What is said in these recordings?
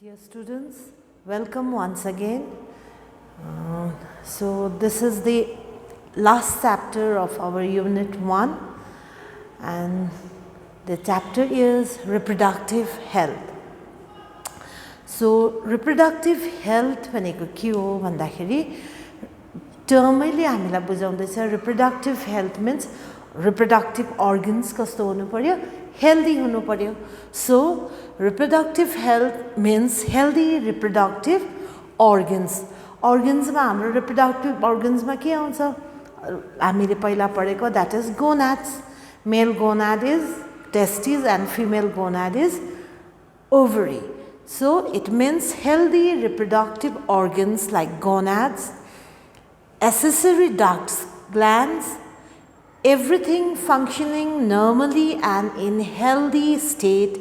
Dear students, welcome once again. So this is the last chapter of our unit 1 and the chapter is reproductive health. So reproductive health भनेको के हो भन्दाखेरि टर्मले हामीलाई बुझाउँदैछ reproductive health means reproductive organs कस्तो हुनु पर्यो healthy हुनु पर्यो. So reproductive health means healthy reproductive organs. Organs मा हाम्रो reproductive organs मा के आउँछ हामीले पहिला पढेको that is gonads. Male gonad is testes and female gonad is ovary. So it means healthy reproductive organs like gonads, accessory ducts, glands, everything functioning normally and in healthy state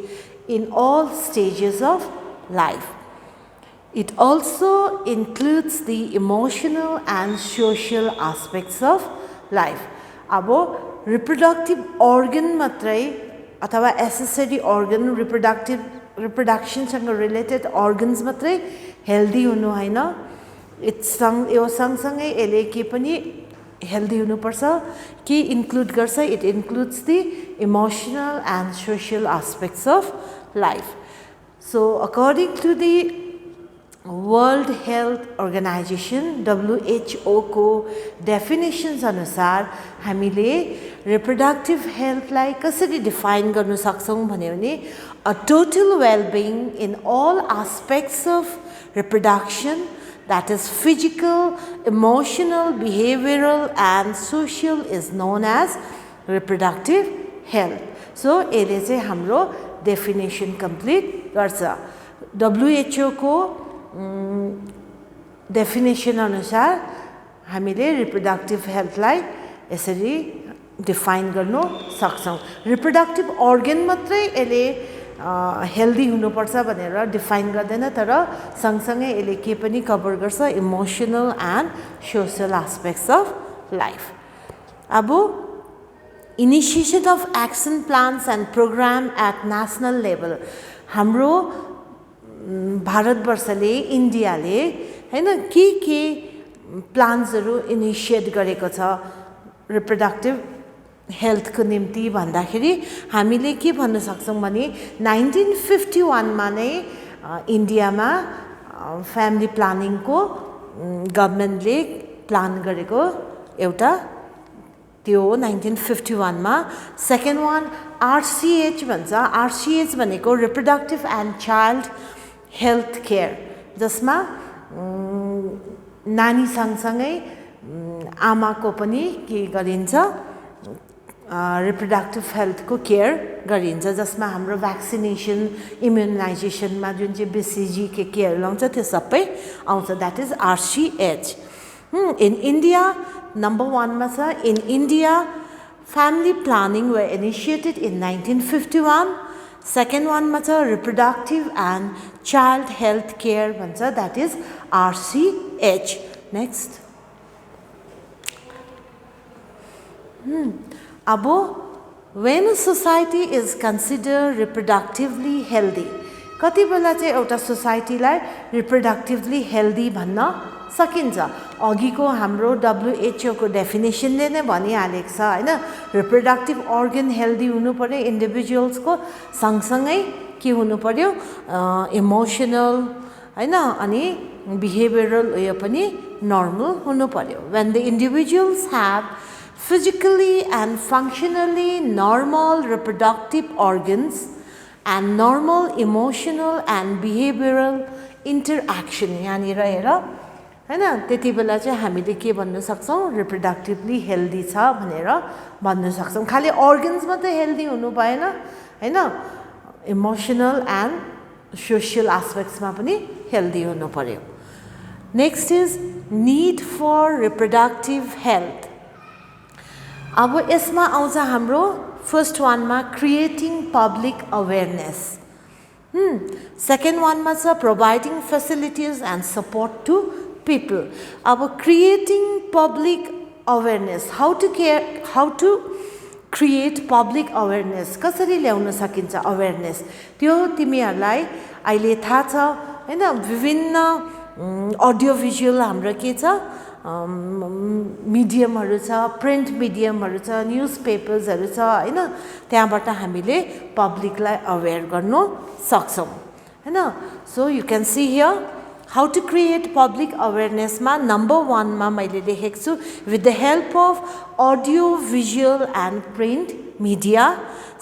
in all stages of life. It also includes the emotional and social aspects of life. अब reproductive organ matrai अथवा accessory organ reproduction सँग related organs matrai healthy हुनु हैन. यो सँगसँगै यसले के पनि healthy हुनुपर्छ के include गर्छ it includes the emotional and social aspects of life. So according to the World Health Organization WHO को definitions अनुसार हामीले reproductive health लाई कसरी define गर्न सक्छौं भन्यो भने a total well-being in all aspects of reproduction, that is physical, emotional, behavioral and social is known as reproductive health. So यसले चाहिँ हाम्रो definition complete गर्छ. WHO को definition अनुसार हामीले reproductive health लाई यसरी define गर्न सक्छौं. reproductive organ मात्रै यसले healthy हुनुपर्छ भनेर define गर्दैन तर सँगसँगै यसले के पनि cover गर्छ emotional and social aspects of life. अब initiation of action plans and program at national level हाम्रो भारतवर्षले इन्डियाले हैन के प्लान्सहरु इनिशिएट गरेको छ रिप्रोडक्टिभ हेल्थ को निम्ति भन्दाखेरि हामीले के भन्न सक्छौं भने 1951 मा नै इन्डियामा फ्यामिली प्लानिङ को गभर्नमेन्टले प्लान गरेको एउटा त्यो 1951 मा. सेकेन्ड वान RCH भन्छ. RCH भनेको reproductive and child health care जसमा नानी सँगसँगै आमाको पनि के गरिन्छ रिप्रोडक्टिभ हेल्थ को केयर गरिन्छ जसमा हाम्रो भ्याक्सिनेसन इम्युनाइजेसनमा जुन चाहिँ BCG के केयर लाउँछ त्यो सबै आउँछ that is RCH. In India number 1 मा छ. In India family planning were initiated in 1951. Second one मा छ reproductive and child health care भन्छ that is RCH. Next. अब when a society is considered reproductively healthy कति बेला चाहिँ एउटा सोसाइटीलाई reproductively healthy भन्न सकिन्छ. अघिको हाम्रो WHO को डेफिनेसनले नै भनिहालेको छ हैन रिप्रोडक्टिभ organ healthy हुनु पर्यो इन्डिभिजुअल्स को सँगसँगै के हुनु पर्यो इमोशनल हैन अनि बिहेभियरल उयो पनि नर्मल हुनु पर्यो. when the individuals have physically and functionally normal reproductive organs and normal emotional and behavioral interaction यहाँनिर हेर हैन त्यति बेला चाहिँ हामीले के भन्न सक्छौं रिप्रोडक्टिभली हेल्दी छ भनेर भन्न सक्छौं. खाली organs मात्रै हेल्दी हुनु भएन हैन इमोशनल एन्ड सोशल एस्पेक्ट्स मा पनि हेल्दी हुनु पर्यो. Next is need for reproductive health. अब यसमा आउँछ हाम्रो फर्स्ट वान मा creating public awareness. Second one मा छ providing facilities and support to people. अब creating public awareness, how to create public awareness कसरी ल्याउन सकिन्छ awareness त्यो तिमीहरुलाई अहिले थाहा छ हैन विभिन्न अडियो भिजुअल हाम्रो के छ मिडियमहरु छ प्रिन्ट मिडियमहरु छ न्यूज पेपर्सहरु छ हैन त्यहाँबाट हामीले पब्लिकलाई अवेयर गर्न सक्छौं हैन so you can see here how to create public awareness ma number 1 ma maile lekheku chu with the help of audio visual and print media.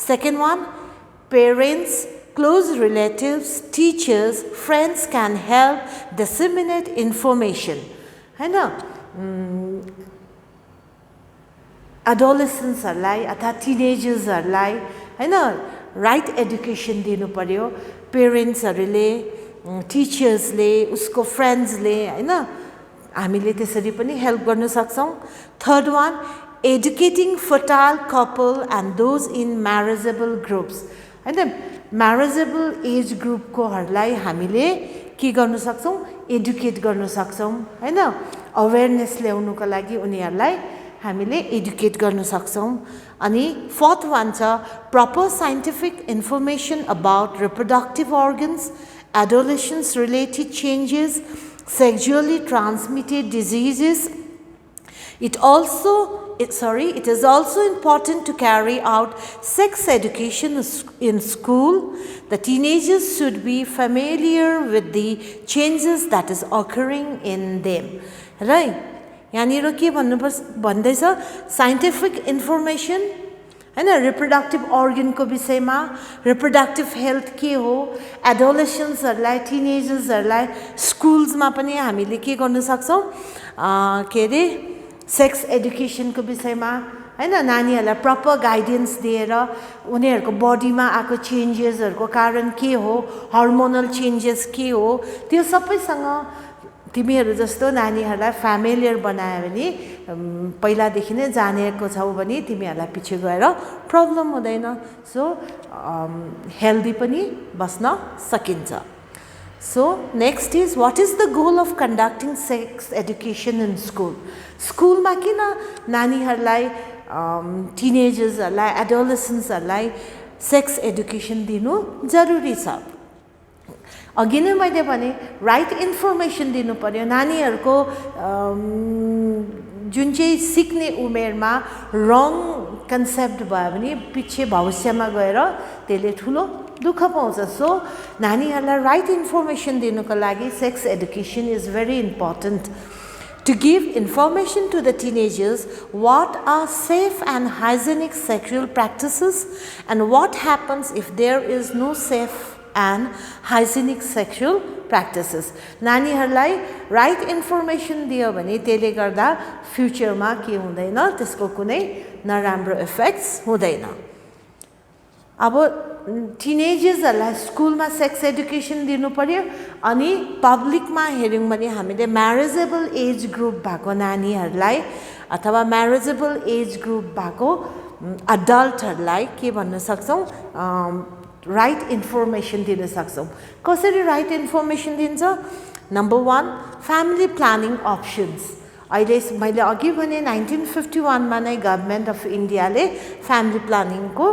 Second one, parents, close relatives, teachers, friends can help disseminate information हैन adolescents हरुलाई अथवा teenagers हरुलाई हैन right education दिनु पर्यो parents हरुले टिचर्सले उसको फ्रेन्ड्सले हैन हामीले त्यसरी पनि हेल्प गर्न सक्छौं. Third one, educating fertile couple and those in marriageable groups हैन म्यारेजेबल एज ग्रुपकोहरुलाई हामीले के गर्न सक्छौं एडुकेट गर्न सक्छौं हैन अवेयरनेस ल्याउनुको लागि उनीहरुलाई हामीले एडुकेट गर्न सक्छौं. अनि फोर्थ वान छ proper scientific information about reproductive organs, adolescence related changes, sexually transmitted diseases. It is also important to carry out sex education in school. The teenagers should be familiar with the changes that is occurring in them. Right? यहाँनिर के भन्दैछ scientific information हैन reproductive अर्गनको विषयमा reproductive health के हो एडोलेसेन्ट्सहरुलाई टिनेजर्सहरुलाई स्कुल्समा पनि हामीले के गर्न सक्छौं के रे सेक्स एजुकेसनको विषयमा हैन नानीहरुलाई प्रपर गाइडेन्स दिएर उनीहरुको बडीमा आएको चेन्जेसहरुको कारण के हो हार्मोनल चेन्जेस के हो त्यो सबैसँग तिमीहरु जस्तो नानीहरुलाई फ्यामिलियर बनायो भने पहिलादेखि नै जानेको छौ भने तिमीहरुलाई पछि गएर प्रब्लम हुँदैन. सो हेल्दी पनि बस्न सकिन्छ. So next is what is the goal of conducting sex education in school. स्कुलमा किन नानीहरुलाई टिनेजर्सहरुलाई एडोलेसेन्ट्सहरुलाई सेक्स एजुकेसन दिनु जरुरी छ. अघि नै मैले भने राइट इन्फर्मेसन दिनु पर्यो नानीहरुको जुन चाहिँ सिक्ने उमेरमा रङ कन्सेप्ट भयो भने पछि भविष्यमा गएर त्यसले ठुलो दुःख पाउँछ. सो नानीहरुलाई राइट इन्फर्मेसन दिनुको लागि sex education is very important. To give information to the teenagers what are safe and hygienic sexual practices and what happens if there is no safe and hygienic sexual practices. नानीहरुलाई right information दियो भने त्यसले गर्दा फ्युचरमा के हुँदैन त्यसको कुनै नराम्रो इफेक्ट्स हुँदैन. अब टिनेजर्सहरुलाई स्कुलमा सेक्स एजुकेसन दिनु पर्यो अनि पब्लिकमा हेर्यौं भने हामीले म्यारेजेबल एज ग्रुप भएको नानीहरुलाई अथवा म्यारेजेबल एज ग्रुप भएको अडल्टहरुलाई के भन्न सक्छौं राइट इन्फर्मेसन दिन सक्छौं. कसरी राइट इन्फर्मेसन दिन्छ? Number 1, family planning options. अहिले मैले अघि भने 1951 मा नै गभर्नमेन्ट अफ इन्डियाले फ्यामिली प्लानिङको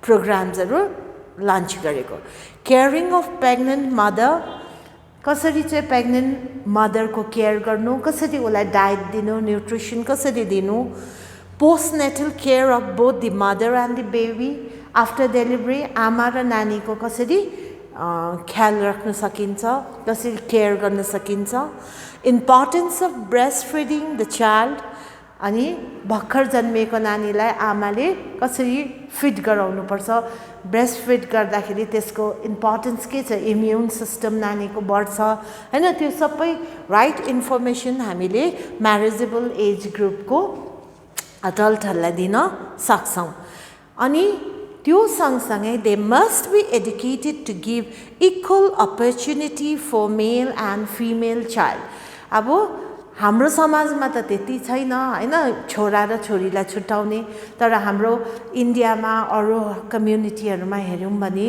प्रोग्राम्सहरु लन्च गरेको. केयरिङ अफ प्रेग्नेन्ट मदर, कसरी चाहिँ प्रेग्नेन्ट मदरको केयर गर्नु, कसरी उलाई डाइट दिनु, न्युट्रिसन कसरी दिनु. Postnatal care of both the mother and the baby. After delivery आमा र नानीको कसरी ख्याल राख्न सकिन्छ, कसरी केयर गर्न सकिन्छ. Importance of breast feeding the child. अनि भर्खर जन्मेको नानीलाई आमाले कसरी फिड गराउनुपर्छ, ब्रेस्ट फिड गर्दाखेरि त्यसको इम्पोर्टेन्स के छ, इम्युन सिस्टम नानीको बढ्छ हैन. त्यो सबै राइट इन्फर्मेसन हामीले म्यारेजेबल एज ग्रुपको अडल्टहरुलाई दिन सक्छौं. अनि त्यो सँगसँगै they must be educated to give equal opportunity for male and female child. अब हाम्रो समाजमा त त्यति छैन हैन छोरा र छोरीलाई छुट्याउने. तर हाम्रो इन्डियामा अरू कम्युनिटीहरुमा हेर्यौं भने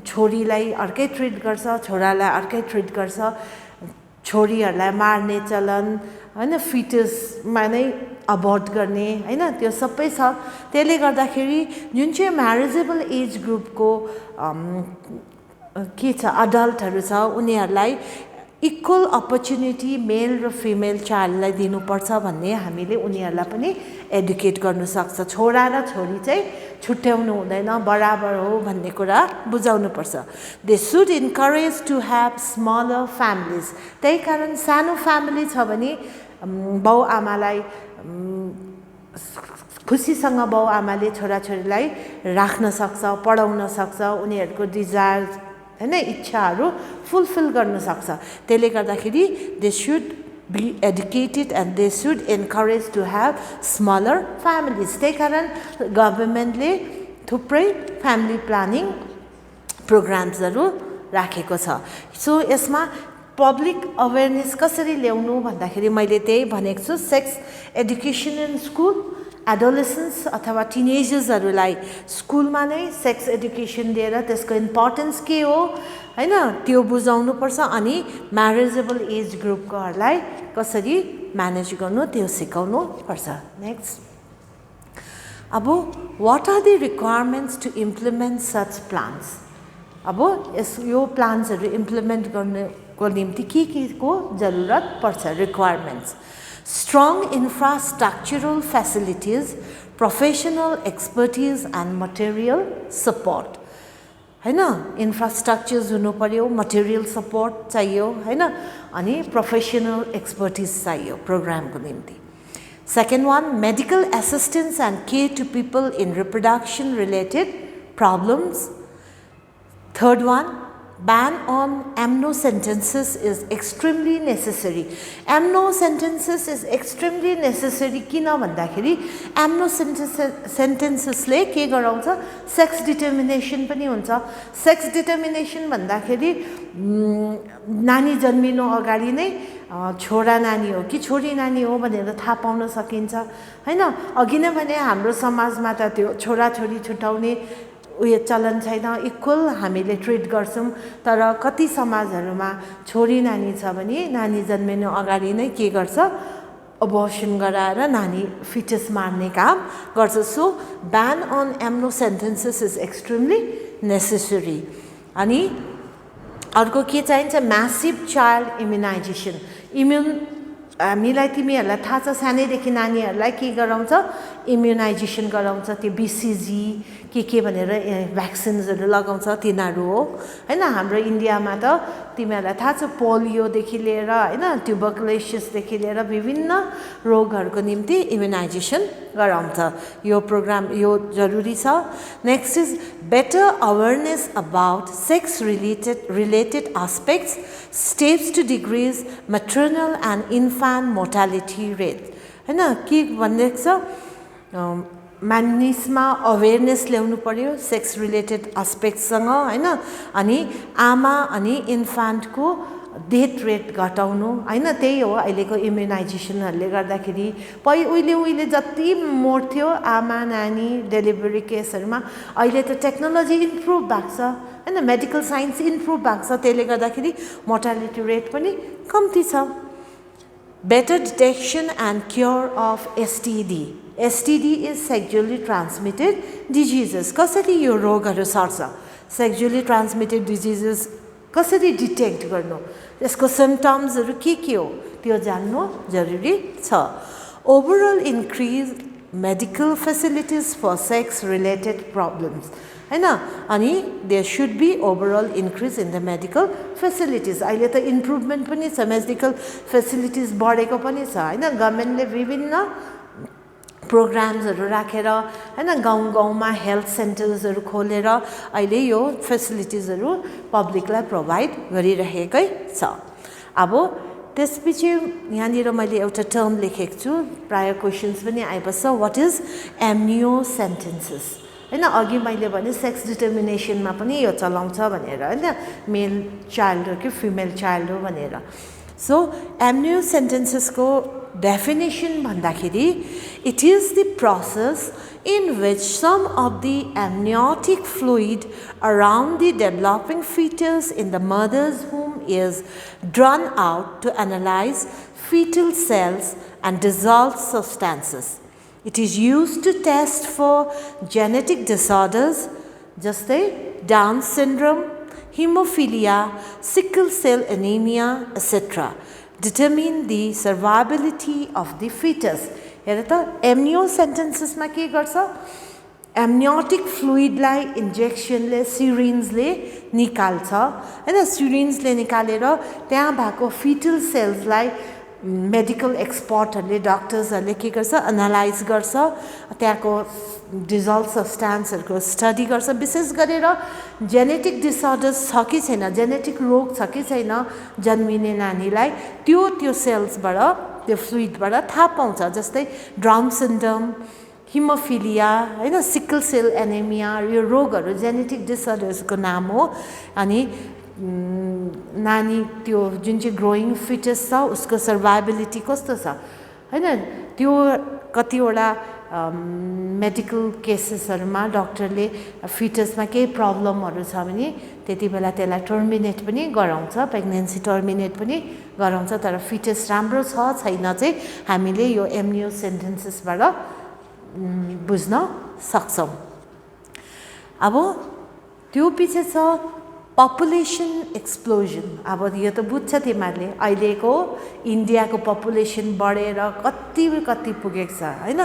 छोरीलाई अर्कै ट्रिट गर्छ, छोरालाई अर्कै ट्रिट गर्छ. छोरीहरुलाई मार्ने चलन हैन, फिटसमा नै अबोर्ट गर्ने हैन, त्यो सबै छ. त्यसले गर्दाखेरि जुन चाहिँ म्यारेजेबल एज ग्रुपको के छ अडल्टहरू छ उनीहरूलाई इक्वल अपर्च्युनिटी मेल र फिमेल चाइल्डलाई दिनुपर्छ भन्ने हामीले उनीहरूलाई पनि एडुकेट गर्न सक्छ छोरा र छोरी चाहिँ छुट्याउनु हुँदैन बराबर हो भन्ने कुरा बुझाउनु पर्छ they should encourage to have smaller families त्यही कारण सानो फ्यामिली छ भने बाउ आमालाई खुसीसँग बाउ आमाले छोराछोरीलाई राख्न सक्छ पढाउन सक्छ उनीहरूको डिजायर हैन इच्छाहरू फुलफिल गर्न सक्छ त्यसले गर्दाखेरि they should be educated and they should encourage to have smaller families त्यही कारण गभर्नमेन्टले थुप्रै फ्यामिली प्लानिङ प्रोग्राम्सहरू राखेको छ सो यसमा पब्लिक अवेरनेस कसरी ल्याउनु भन्दाखेरि मैले त्यही भनेको छु sex education in school adolescence अथवा टिनेजर्सहरूलाई स्कुलमा नै सेक्स एडुकेसन दिएर त्यसको इम्पोर्टेन्स के हो हैन त्यो बुझाउनु पर्छ अनि म्यारेजेबल एज ग्रुपकोहरूलाई कसरी म्यानेज गर्नु त्यो सिकाउनु पर्छ नेक्स्ट अब what are the requirements to implement such plans अब यो प्लान्सहरू इम्प्लिमेन्ट गर्नको निम्ति के को जरुरत पर्छ requirements strong infrastructural facilities professional expertise and material support हैन इन्फ्रास्ट्रक्चर्स हुनु पर्यो मटेरियल सपोर्ट चाहियो हैन अनि प्रोफेसनल एक्सपर्टिज चाहियो प्रोग्रामको निम्ति second one medical assistance and care to people in reproduction related problems third one ban on amno sentences is extremely necessary amno sentences is extremely necessary किन भन्दाखेरि amno sentences ले के गराउँछ सेक्स डिटर्मिनेसन पनि हुन्छ सेक्स डिटर्मिनेसन भन्दाखेरि नानी जन्मिनु अगाडि नै छोरा नानी हो कि छोरी नानी हो भनेर थाहा पाउन सकिन्छ हैन अघि नै भने हाम्रो समाजमा त त्यो छोरा छोरी छुटाउने उयो चलन छैन इक्वल हामीले ट्रिट गर्छौं तर कति समाजहरुमा छोरी नानी छ भने नानी जन्मिनु अगाडि नै के गर्छ अबोर्सन गराएर नानी फिटस मार्ने काम गर्छ so ban on amno sentences is extremely necessary अनि अर्को के चाहिन्छ म्यासिभ चाइल्ड इम्युनाइजेसन हामीलाई तिमीहरुलाई थाहा छ सानैदेखि नानीहरुलाई के गराउँछ इम्युनाइजेसन गराउँछ त्यो बीसीजी के भनेर भ्याक्सिन्सहरु लगाउँछ तिनीहरु हो हैन हाम्रो इन्डियामा त तिमीहरुलाई थाहा छ पोलियो देखि लिएर हैन ट्युबरकुलोसिस देखि लिएर विभिन्न रोगहरुको निम्ति इम्युनाइजेसन गराउँछ यो प्रोग्राम यो जरुरी छ next is better awareness about sex related aspects steps to decrease maternal and infant mortality rate हैन के भन्दैछ मानिसमा अवेयरनेस ल्याउनु पर्यो सेक्स रिलेटेड एस्पेक्ट्स सँग हैन अनि आमा अनि इन्फान्टको डेथ रेट घटाउनु हैन त्यही हो अहिलेको इम्युनाइजेसनहरुले गर्दाखेरि उहिले जति मर्थ्यो आमा नानी डेलिभरी केसहरुमा अहिले त टेक्नोलोजी इम्प्रुभ भएको छ हैन मेडिकल साइन्स इम्प्रुभ भएको छ त्यसले गर्दाखेरि मोर्टालिटी रेट पनि कम्ती छ better detection and cure of STD is sexually transmitted diseases कसरी यो रोगहरु सर्छ sexually transmitted diseases कसरी डिटेक्ट गर्नु यसको सिम्पटम्सहरु के हो त्यो जान्नु जरुरी छ overall increase medical facilities for sex related problems हैन अनि there should be overall increase in the medical facilities अहिले त इम्प्रुभमेन्ट पनि छ मेडिकल फेसिलिटीज बढेको पनि छ हैन गभर्नमेन्टले विभिन्न प्रोग्राम्सहरु राखेर हैन गाउँमा हेल्थ सेन्टर्सहरु खोलेर अहिले यो फेसिलिटीजहरु पब्लिकलाई प्रोवाइड गरिरहेकै छ अब त्यसपछि यहाँनिर मैले एउटा टर्म लेखेको छु प्राय क्वेशन्स पनि आइबस्छ व्हाट इज एम्नियो सेन्टेन्सेस हैन अघि मैले भने सेक्स डिटर्मिनेसनमा पनि यो चलाउँछ भनेर हैन मेल चाइल्ड हो कि फिमेल चाइल्ड हो भनेर सो एम्नियो सेन्टेन्सेसको definition भन्दाखेरि it is the process in which some of the amniotic fluid around the developing fetus in the mother's womb is drawn out to analyze fetal cells and dissolved substances. It is used to test for genetic disorders जस्तै Down syndrome, hemophilia, sickle cell anemia, etc. determine the survivability of the fetus. हेर त एम्नियो सेन्टेन्सेसमा के गर्छ amniotic फ्लुइडलाई इन्जेक्सनले सिरिन्जले निकाल्छ हैन सिरिन्जले निकालेर त्यहाँ भएको फिटल सेल्सलाई मेडिकल एक्सपर्टहरूले डक्टर्सहरूले के गर्छ एनालाइज गर्छ त्यहाँको डिजल्भ सब्स्टान्सहरूको स्टडी गर्छ विशेष गरेर जेनेटिक डिसअर्डर्स छ कि छैन जेनेटिक रोग छ कि छैन जन्मिने नानीलाई त्यो सेल्सबाट त्यो फ्लुइडबाट थाहा पाउँछ जस्तै डाउन सिन्ड्रोम हिमोफिलिया हैन सिकल सेल एनेमिया यो रोगहरू जेनेटिक डिसअर्डर्सको नाम हो अनि नानी त्यो जुन चाहिँ ग्रोइङ फिटस छ उसको सर्भाइबिलिटी कस्तो छ हैन त्यो कतिवटा मेडिकल केसेसहरुमा डाक्टरले फिटसमा केही प्रब्लमहरू छ भने त्यति बेला त्यसलाई टर्मिनेट पनि गराउँछ प्रेग्नेन्सी टर्मिनेट पनि गराउँछ तर फिटस राम्रो छ छैन चाहिँ हामीले यो एम्नियो सेन्टेन्सेसबाट बुझ्न सक्छौं अब त्यो पछि छ पपुलेसन एक्सप्लोजन अब यो त बुझ्छ तिमीहरूले अहिलेको इन्डियाको पपुलेसन बढेर कति पुगेको छ हैन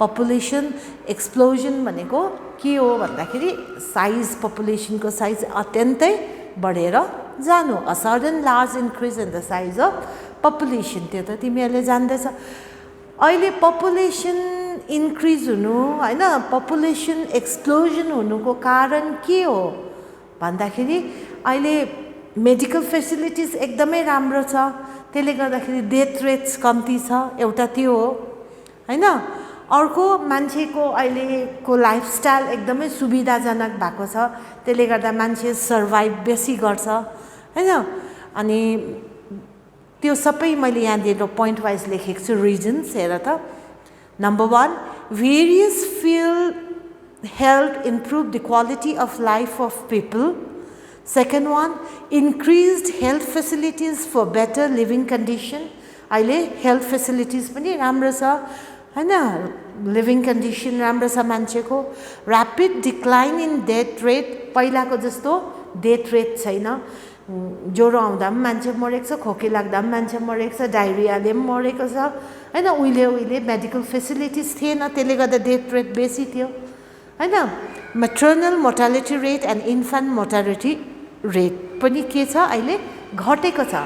पपुलेसन एक्सप्लोजन भनेको के हो भन्दाखेरि साइज पपुलेसनको साइज अत्यन्तै बढेर जानु a sudden large increase in the size of population त्यो त तिमीहरूले जान्दैछ अहिले पपुलेसन इन्क्रिज हुनु हैन पपुलेसन एक्सप्लोजन हुनुको कारण के हो भन्दाखेरि अहिले मेडिकल फेसिलिटिज एकदमै राम्रो छ त्यसले गर्दाखेरि डेथ रेट्स कम्ती छ एउटा त्यो हो हैन अर्को मान्छेको अहिलेको लाइफस्टाइल एकदमै सुविधाजनक भएको छ त्यसले गर्दा मान्छे सर्भाइभ बेसी गर्छ हैन अनि त्यो सबै मैले यहाँ दिएको पोइन्ट वाइज लेखेको छु रिजन्स हेर त number 1 various field helped improve the quality of life of people. Second one, increased health facilities for better living condition. अहिले health facilities पनि राम्रो छ हैन living condition राम्रो छ मान्छेको rapid decline in death rate पहिलाको जस्तो death rate छैन ज्वरो आउँदा पनि मान्छे मरेको छ खोकी लाग्दा पनि मान्छे मरेको छ डायरियाले पनि मरेको छ हैन उहिले मेडिकल फेसिलिटिज थिएन त्यसले गर्दा डेथ रेट बेसी थियो हैन maternal mortality rate and infant mortality rate पनि के छ अहिले घटेको छ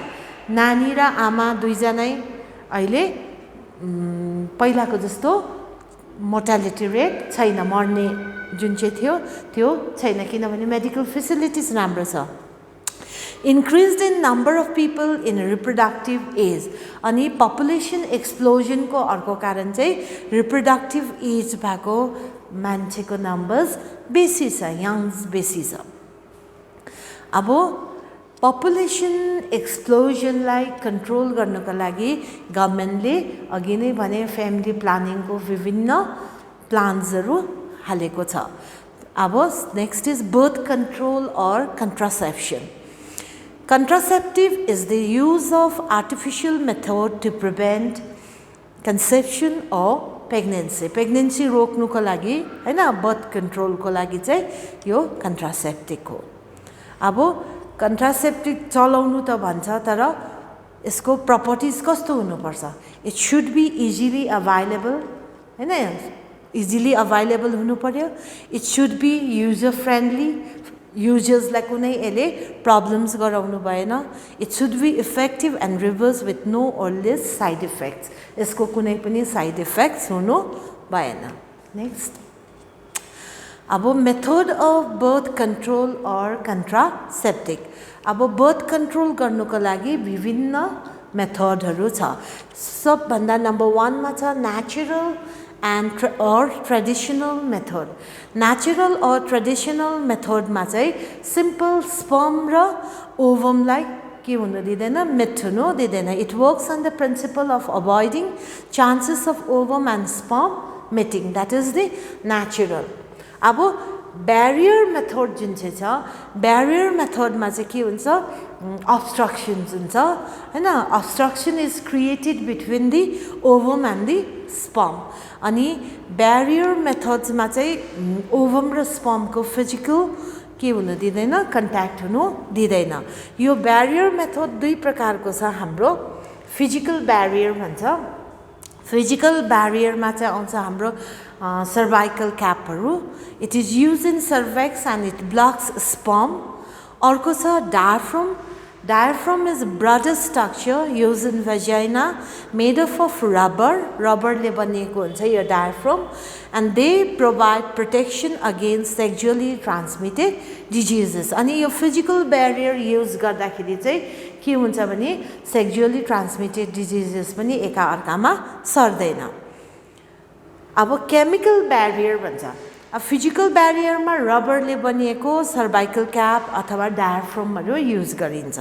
नानी र आमा दुईजनै अहिले पहिलाको जस्तो मोर्टालिटी रेट छैन मर्ने जुन चाहिँ थियो त्यो छैन किनभने मेडिकल फेसिलिटिज राम्रो छ increased in number of people in reproductive age अनि population explosion को अर्को कारण चाहिँ reproductive age भएको मान्छेको नम्बर्स बेसी छ यंग्स बेसी छ अब population explosion लाई कन्ट्रोल गर्नको लागि गभर्नमेन्टले अघि नै भने फ्यामिली प्लानिङ को विभिन्न प्लान्सहरु हालेको छ अब नेक्स्ट इज बर्थ कन्ट्रोल और contraception Contraceptive is the use of artificial method to prevent conception or pregnancy. Pregnancy रोक्नुको लागि हैन birth control को लागि चाहिँ यो contraceptive हो अब contraceptive चलाउनु त भन्छ तर यसको properties कस्तो हुनुपर्छ it should be easily available हैन easily available हुनु पर्यो it should be user friendly users लाई कुनै यसले प्रब्लम्स गराउनु भएन it should be effective and reverse with no or less side effects यसको कुनै पनि साइड इफेक्ट्स हुनु भएन नेक्स्ट अब मेथड अफ बर्थ कन्ट्रोल और कन्ट्रासेप्टिक अब बर्थ कन्ट्रोल गर्नुको लागि विभिन्न मेथडहरु छ सबभन्दा नम्बर 1 मा छ natural and or traditional method natural or traditional method मा चाहिँ simple sperm र ovum लाई के हुन दिदैन मेट हुन दिदैन it works on the principle of avoiding chances of ovum and sperm meeting that is the natural अब barrier method जुन चाहिँ छ barrier method मा चाहिँ के हुन्छ obstructions हुन्छ हैन obstruction is created between the ovum and the sperm अनि barrier methods मा चाहिँ ovum र sperm को physical के हुनु दिँदैन कन्ट्याक्ट हुनु दिँदैन यो ब्यारियर मेथड दुई प्रकारको छ हाम्रो फिजिकल ब्यारियर भन्छ फिजिकल ब्यारियरमा चाहिँ आउँछ हाम्रो cervical क्यापहरू it is use in सर्भेक्स and it blocks sperm अर्को छ diaphragm Diaphragm is a broader structure used in vagina made up of rubber. Rubber ले बनिएको हुन्छ यो diaphragm and they provide protection against sexually transmitted diseases. अनि यो physical barrier use गर्दाखेरि चाहिँ के हुन्छ भने sexually transmitted diseases पनि एकाअर्कामा सर्दैन. अब chemical barrier भन्छ अब फिजिकल ब्यारियरमा रबरले बनिएको सर्भाइकल क्याप अथवा डायफ्रामहरू युज गरिन्छ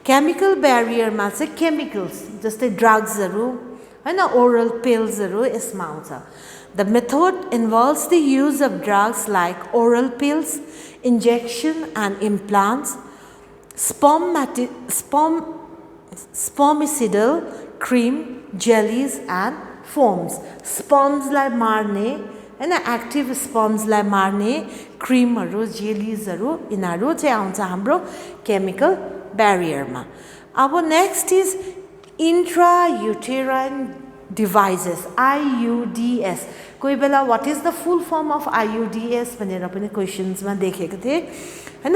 केमिकल ब्यारियरमा चाहिँ केमिकल्स जस्तै ड्रग्सहरू हैन ओरल पिल्सहरू यसमा आउँछ the method involves the use of drugs like oral pills injection and implants spermicidal cream jellies and foams स्पर्म्सलाई मार्ने हैन एक्टिभ स्पर्म्सलाई मार्ने क्रिमहरू जेलिजहरू यिनीहरू चाहिँ आउँछ हाम्रो केमिकल ब्यारियरमा अब next is intrauterine devices IUDs कोही बेला what is the full form of IUDs भनेर पनि क्वेसन्समा देखेको थिएँ हैन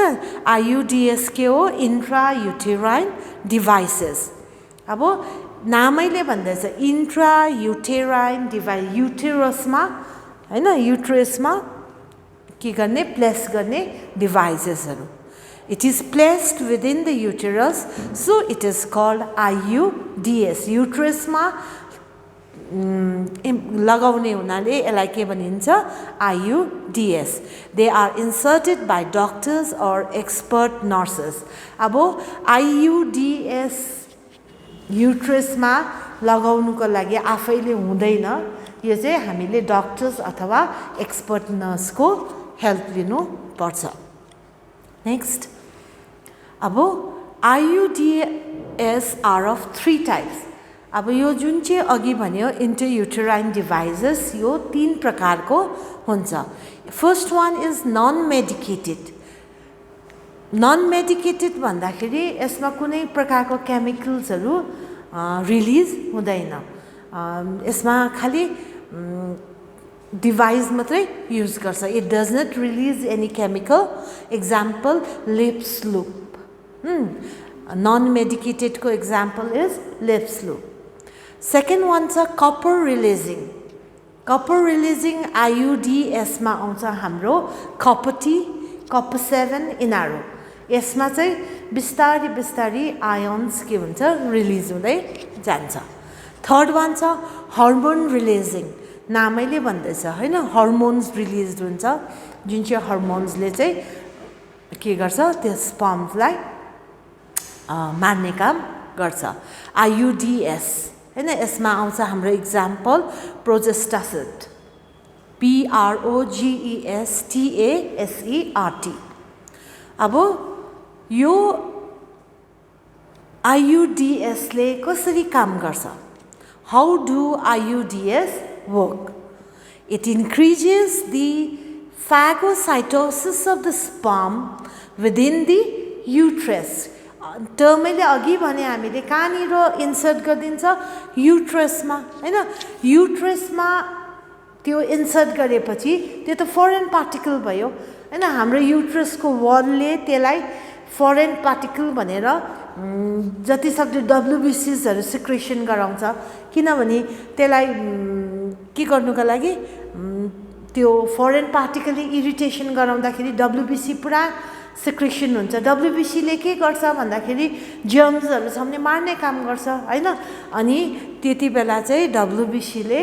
आइयुडिएस के हो इन्ट्रायुटेराइन डिभाइसेस अब नामैले भन्दैछ इन्ट्रायुटेराइन डिभाइस युटेरसमा हैन युट्रेसमा के गर्ने प्लेस गर्ने डिभाइसेसहरू it is placed within the uterus so it is called IUDs युट्रेसमा लगाउने हुनाले यसलाई के भनिन्छ IUDs they are inserted by doctors or expert nurses अब आइयुडिएस युट्रेसमा लगाउनुको लागि आफैले हुँदैन यो चाहिँ हामीले डक्टर्स अथवा एक्सपर्ट नर्सको हेल्प लिनुपर्छ नेक्स्ट अब आइयुडिएस आर अफ 3 टाइप्स अब यो जुन चाहिँ अघि भन्यो इन्टरयुटेराइन डिभाइसेस यो 3 प्रकारको हुन्छ first one is non medicated भन्दाखेरि यसमा कुनै प्रकारको केमिकल्सहरू रिलिज हुँदैन यसमा खाली डिभाइस मात्रै युज गर्छ it does not release any chemical example Lippes loop non मेडिकेटेडको example is Lippes loop second one छ कपर रिलिजिङ आइयुडिएसमा आउँछ हाम्रो कपटी कप7 यिनीहरू यसमा चाहिँ बिस्तारी आयोन्स के हुन्छ रिलिज हुँदै जान्छ थर्ड वान छ हर्मोन रिलिजिङ नामैले भन्दैछ हैन हर्मोन्स रिलिज हुन्छ जुन चाहिँ हर्मोन्सले चाहिँ के गर्छ त्यो स्पर्म्सलाई मार्ने काम गर्छ आइयुडिएस हैन यसमा आउँछ हाम्रो एक्जाम्पल प्रोजेस्टासिड PROGESTASERT अब यो आइयुडिएसले कसरी काम गर्छ how do IUDs work it increases the phagocytosis of the sperm within the uterus टर्मैले अघि भने हामीले कहाँनिर इन्सर्ट गरिदिन्छ युट्रसमा हैन युट्रसमा त्यो इन्सर्ट गरेपछि त्यो त फरेन पार्टिकल भयो हैन हाम्रो युट्रसको वलले त्यसलाई फरेन पार्टिकल भनेर जति सक्दो डब्ल्युबिसीजहरू सिक्रेसन गराउँछ किनभने त्यसलाई के गर्नुको लागि त्यो फरेन पार्टिकलले इरिटेसन गराउँदाखेरि डब्ल्युबिसी पुरा सिक्रेसन हुन्छ डब्ल्युबिसीले के गर्छ भन्दाखेरि जर्म्सहरू छ भने मार्ने काम गर्छ हैन अनि त्यति बेला चाहिँ डब्ल्युबिसीले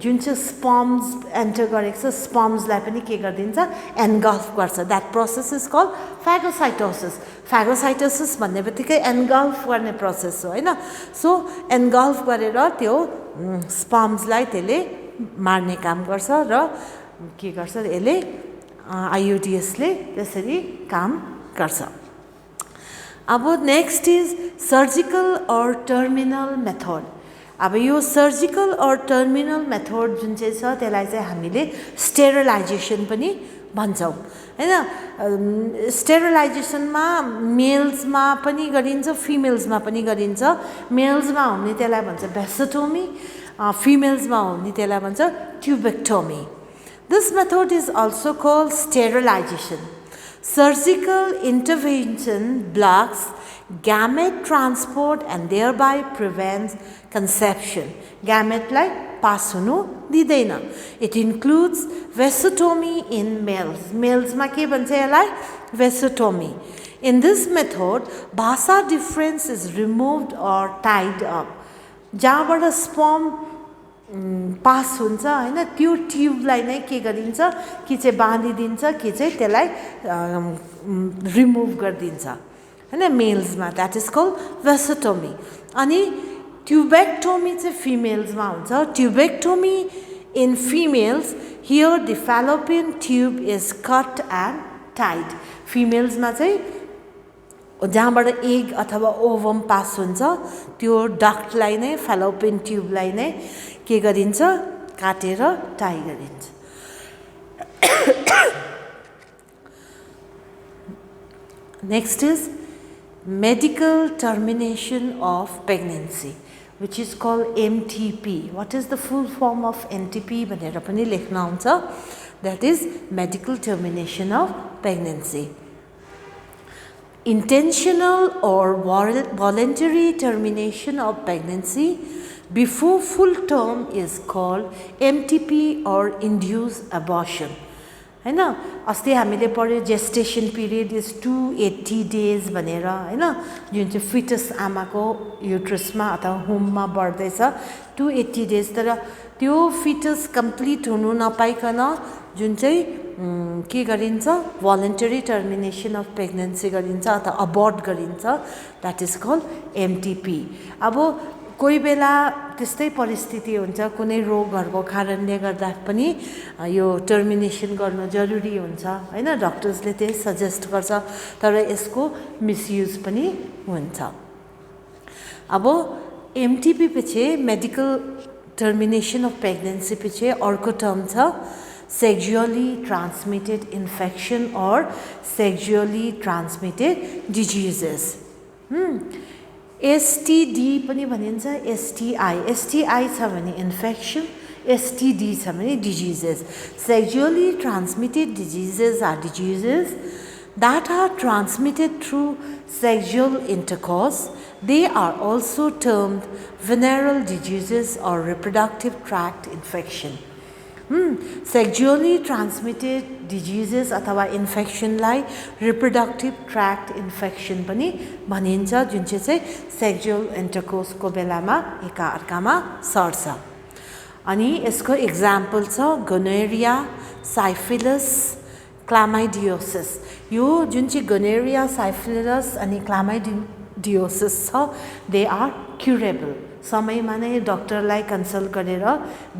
जुन चाहिँ स्पर्म्स एन्टर गरेको छ स्पर्म्सलाई पनि के गरिदिन्छ एनगल्फ गर्छ that process is called phagocytosis भन्ने बित्तिकै एनगल्फ गर्ने प्रोसेस हो हैन सो एनगल्फ गरेर त्यो स्पर्म्सलाई त्यसले मार्ने काम गर्छ र के गर्छ यसले आइयुडिएसले त्यसरी काम गर्छ अब नेक्स्ट इज सर्जिकल और टर्मिनल मेथड अब यो सर्जिकल और टर्मिनल मेथड जुन चाहिँ छ त्यसलाई चाहिँ हामीले स्टेरिलाइजेसन पनि भन्छौँ हैन स्टेरिलाइजेसनमा मेल्समा पनि गरिन्छ फिमेल्समा पनि गरिन्छ मेल्समा हुने त्यसलाई भन्छ भेसेटोमी फिमेल्समा हुने त्यसलाई भन्छ ट्युबेक्टोमी This method is also called sterilization. Surgical intervention blocks gamete transport and thereby prevents conception. Gamete like pass hunu didaina. It includes vasectomy in males. Males ma ke bhन्छ यसलाई vasectomy. In this method, basa difference is removed or tied up. जहाँबाट sperm pass हुन्छ हैन त्यो ट्युबलाई नै के गरिन्छ कि चाहिँ बाँधिदिन्छ कि चाहिँ त्यसलाई रिमुभ गरिदिन्छ हैन मेल्समा दैट इज कॉल्ड वेसेटोमी अनि ट्युबेक्टोमी चाहिँ फिमेल्समा हुन्छ tubectomy in females here the fallopian tube is cut and tied फिमेल्समा चाहिँ जहाँबाट एग अथवा ओभम पास हुन्छ त्यो डक्टलाई नै fallopian ट्युबलाई नै के गरिन्छ काटेर टाई गरिन्छ next is medical termination of pregnancy which is called MTP what is the full form of MTP भनेर पनि लेख्न आउँछ that is medical termination of pregnancy intentional or voluntary termination of pregnancy before full term is called MTP or induced abortion हैन अस्ति हामीले पढ्यो जेस्टेसन period is 280 days भनेर हैन जुन चाहिँ फिटस आमाको युट्रसमा अथवा होममा बढ्दैछ 280 डेज तर त्यो फिटस कम्प्लिट हुनु नपाइकन जुन चाहिँ के गरिन्छ भोलन्टरी टर्मिनेसन अफ प्रेग्नेन्सी गरिन्छ अथवा अबोर्ट गरिन्छ दैट इज कॉल्ड एमटीपी अब कोही बेला त्यस्तै परिस्थिति हुन्छ कुनै रोगहरुको कारणले गर्दा पनि यो टर्मिनेसन गर्नु जरुरी हुन्छ हैन डाक्टर्सले त्यही सजेस्ट गर्छ तर यसको मिसयुज पनि हुन्छ अब एमटीपी पछि मेडिकल टर्मिनेसन अफ प्रेग्नेन्सी पछि अर्को टर्म छ sexually transmitted infection or sexually transmitted diseases STD पनि भनिन्छ STI छ भने infection STD छ भने diseases sexually transmitted diseases are diseases that are transmitted through sexual intercourse they are also termed venereal diseases or reproductive tract infection sexually transmitted diseases अथवा इन्फेक्सनलाई reproductive ट्र्याक्ट infection पनि भनिन्छ जुन चाहिँ सेक्सुअल इन्टरकोर्सको बेलामा एकाअर्कामा सर्छ अनि यसको एक्जाम्पल छ गोनोरिया साइफिलिस क्लामाइडियोसिस यो जुन चाहिँ गोनोरिया साइफिलिस अनि क्लामाइडियोसिस छ दे आर क्युरेबल समयमा नै डाक्टरलाई कन्सल्ट गरेर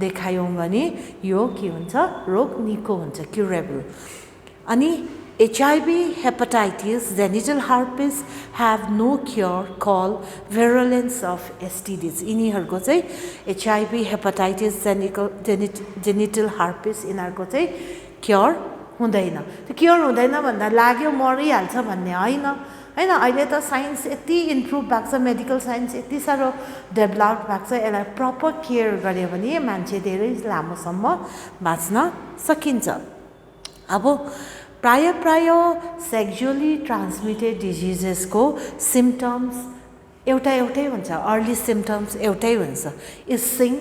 देखायौं भने यो के हुन्छ रोग निको हुन्छ क्युरेबल अनि HIV hepatitis genital herpes have no cure called virulence of STDs यिनीहरुको चाहिँ HIV hepatitis genital herpes यिनीहरुको चाहिँ क्योर हुँदैन त्यो क्योर हुँदैन भन्दा लाग्यो मरिहाल्छ भन्ने हैन हैन अहिले त साइन्स यति इम्प्रुभ भएको छ मेडिकल साइन्स यति सारो डेभलप भएको छ यसलाई प्रपर केयर गर्यो भने मान्छे धेरै लामोसम्म बाँच्न सकिन्छ अब प्राय सेक्सुअली ट्रान्समिटेड डिजिजेसको सिम्पटम्स एउटै हुन्छ अर्ली सिम्पटम्स एउटै हुन्छ इसिङ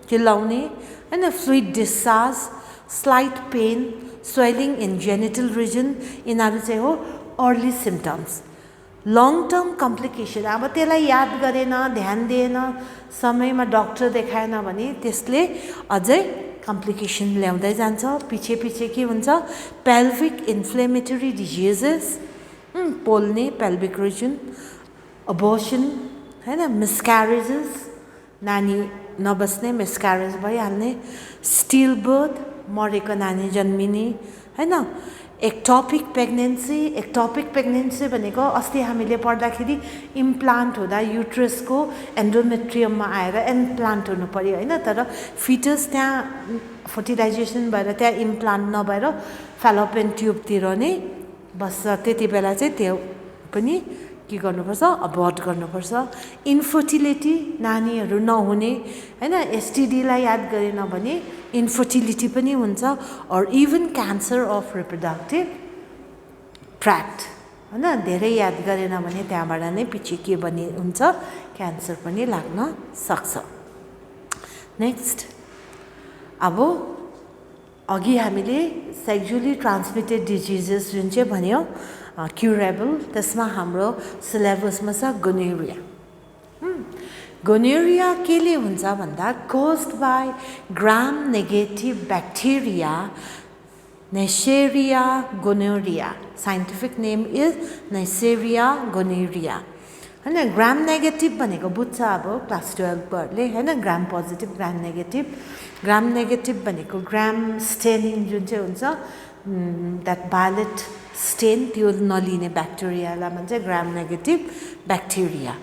चिल्लाउने हैन fluid discharge slight pain swelling in genital region यिनीहरू चाहिँ हो early symptoms long term complication अब त्यसलाई याद गरेन ध्यान दिएन समयमा डाक्टर देखाएन भने त्यसले अझै कम्प्लिकेसन ल्याउँदै जान्छ पछि के हुन्छ पेल्भिक इन्फ्लेमेटरी डिजिजेस पोल्ने पेल्भिक रिजन अबोर्सन हैन मिसक्यारेजेस नानी नबस्ने मिसक्यारेज भइहाल्ने स्टिल बर्थ मरेको नानी जन्मिने हैन एक्टोपिक प्रेग्नेन्सी भनेको अस्ति हामीले पढ्दाखेरि इम्प्लान्ट हुँदा युट्रसको एन्डोमेट्रियममा आएर इम्प्लान्ट हुनु पर्यो हैन तर फिटस त्यहाँ फर्टिलाइजेसन भएर त्यहाँ इम्प्लान्ट नभएर फेलोपियन ट्युबतिर नै बस्छ त्यति बेला चाहिँ त्यो पनि के गर्नुपर्छ अभोइड गर्नुपर्छ इन्फर्टिलिटी नानीहरू नहुने हैन एसटिडीलाई याद गरेन भने इन्फर्टिलिटी पनि हुन्छ or even cancer of reproductive tract हैन धेरै याद गरेन भने त्यहाँबाट नै पछि के बनि हुन्छ क्यान्सर पनि लाग्न सक्छ नेक्स्ट अब अघि हामीले सेक्सुअली ट्रान्समिटेड डिजिजेस जुन चाहिँ भन्यो क्युरेबल त्यसमा हाम्रो सिलेबसमा छ गोनोरिया गोनोरिया केले हुन्छ भन्दा caused by gram negative bacteria Neisseria gonorrhoea scientific name is Neisseria gonorrhoea हैन ग्राम नेगेटिभ भनेको बुझ्छ अब क्लास 12 पढ्ले हैन ग्राम पोजिटिभ ग्राम नेगेटिभ भनेको ग्राम स्टेनिङ जुन चाहिँ हुन्छ द्याट भायोलेट स्टेन त्यो नलिने ब्याक्टेरियालाई भन्छ ग्राम नेगेटिभ ब्याक्टेरिया